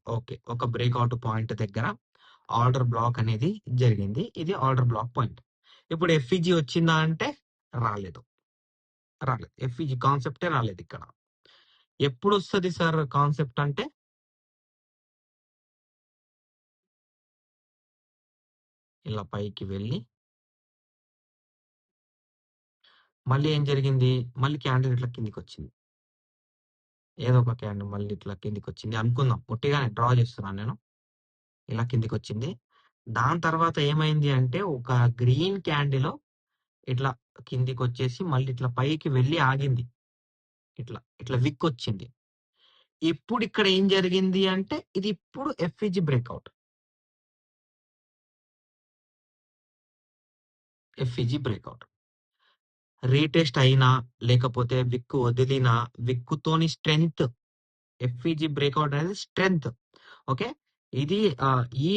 Okay. ఒక breakout point దగ్గర order black అనేది జరిగింది. ఇది ఆర్డర్ బ్లాక్ పాయింట్. ఇప్పుడు ఎఫ్‌ఈజీ వచ్చిందా అంటే రాలేదు. రాలేదు. ఎఫ్‌ఈజీ కాన్సెప్టే రాలేదిక్కడ. ఎప్పుడొస్తది సార్ కాన్సెప్ట్ అంటే ఇలా పైకి వెళ్ళి మళ్ళీ ఏం జరిగింది? మళ్ళీ క్యాండిల్ ఇట్లా కిందకొచ్చింది. ఏదో ఒక క్యాండిల్ మళ్ళీ ఇట్లా కిందకొచ్చింది అనుకుందాం. ఉట్టిగానే డ్రా చేస్తున్నాను నేను. ఇలా కిందకొచ్చింది. దాని తర్వాత ఏమైంది అంటే ఒక గ్రీన్ క్యాండిల్ ఇట్లా కిందికొచ్చేసి మళ్ళీ ఇట్లా పైకి వెళ్ళి ఆగింది. ఇట్లా విక్కొచ్చింది. ఇప్పుడిక్కడ ఏం జరిగింది అంటే ఇది ఇప్పుడు FEG breakout. FEG breakout. Retest అయినా, లేకపోతే విక్ వదిలినా, విక్కుతోని స్ట్రెంత్ ఎఫ్‌ఈజీ బ్రేక్‌ఔట్ అనేది స్ట్రెంత్. ఓకే. ఇది ఈ